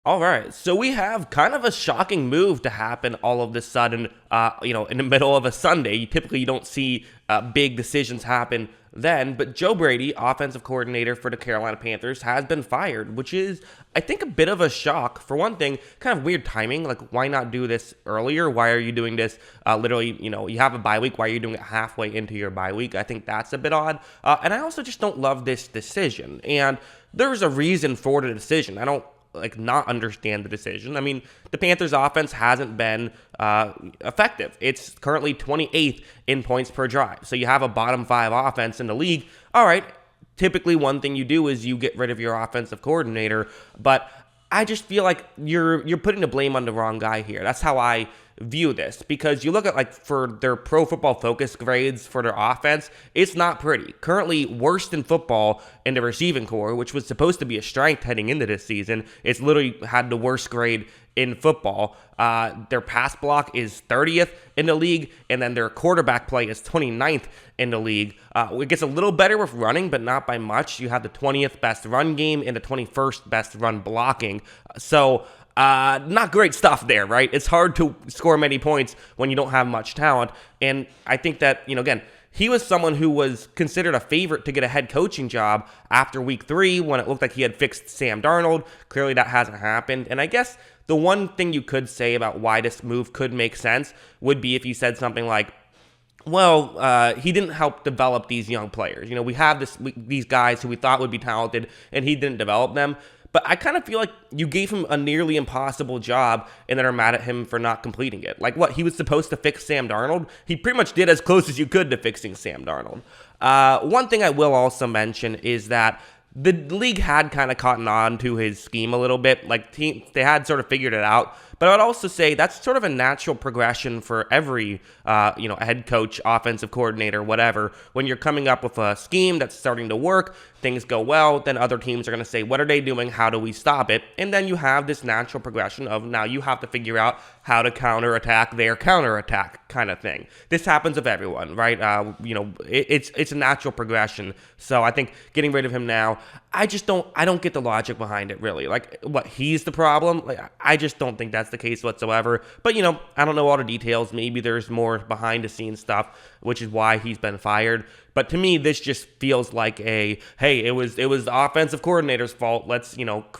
All right, so we have kind of a shocking move to happen all of this sudden, in the middle of a Sunday. You don't see big decisions happen then, but Joe Brady, offensive coordinator for the Carolina Panthers, has been fired, which is, I think, a bit of a shock. For one thing, kind of weird timing. Like, why not do this earlier? Why are you doing this literally, you have a bye week. Why are you doing it halfway into your bye week? I think that's a bit odd. And I also just don't love this decision. And there's a reason for the decision. I don't not understand the decision. I mean, the Panthers offense hasn't been effective. It's currently 28th in points per drive. So you have a bottom five offense in the league. All right. Typically one thing you do is you get rid of your offensive coordinator, but I just feel like you're putting the blame on the wrong guy here. That's how I view this, because you look at for their Pro Football Focus grades for their offense, it's not pretty. Currently worst in football in the receiving core, which was supposed to be a strength heading into this season. It's literally had the worst grade in football. Their pass block is 30th in the league, and then their quarterback play is 29th in the league. It gets a little better with running, but not by much. You have the 20th best run game and the 21st best run blocking. So not great stuff there, right? It's hard to score many points when you don't have much talent. And I think that, again, he was someone who was considered a favorite to get a head coaching job after week 3 when it looked like he had fixed Sam Darnold. Clearly that hasn't happened. And I guess the one thing you could say about why this move could make sense would be if you said something like, well, he didn't help develop these young players. We have these guys who we thought would be talented, and he didn't develop them. But I kind of feel like you gave him a nearly impossible job and then are mad at him for not completing it. Like, what, he was supposed to fix Sam Darnold? He pretty much did as close as you could to fixing Sam Darnold. One thing I will also mention is that the league had kind of caught on to his scheme a little bit. They had sort of figured it out. But I would also say that's sort of a natural progression for every, head coach, offensive coordinator, whatever. When you're coming up with a scheme that's starting to work, things go well, then other teams are going to say, what are they doing? How do we stop it? And then you have this natural progression of now you have to figure out how to counterattack their counterattack kind of thing. This happens with everyone, right? It's a natural progression. So I think getting rid of him now, I don't get the logic behind it, really. He's the problem? I just don't think that's the case whatsoever. But, I don't know all the details. Maybe there's more behind the scenes stuff, which is why he's been fired. But to me, this just feels like hey, it was the offensive coordinator's fault. Let's,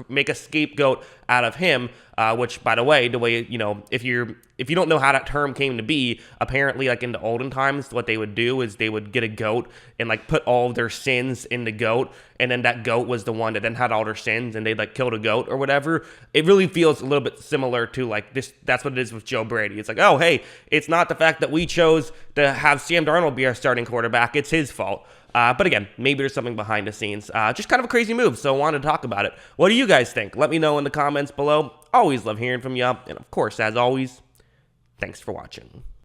make a scapegoat out of him, which, by the way, if you don't know how that term came to be, apparently, in the olden times, what they would do is they would get a goat and, put all of their sins in the goat, and then that goat was the one that then had all their sins, and they'd, kill the goat or whatever. It really feels a little bit similar to, this. That's what it is with Joe Brady. It's oh, hey, it's not the fact that we chose to have Sam Darnold be our starting quarterback. It's his fault. But again, maybe there's something behind the scenes. Just kind of a crazy move, so I wanted to talk about it. What do you guys think? Let me know in the comments below. Always love hearing from you. And of course, as always, thanks for watching.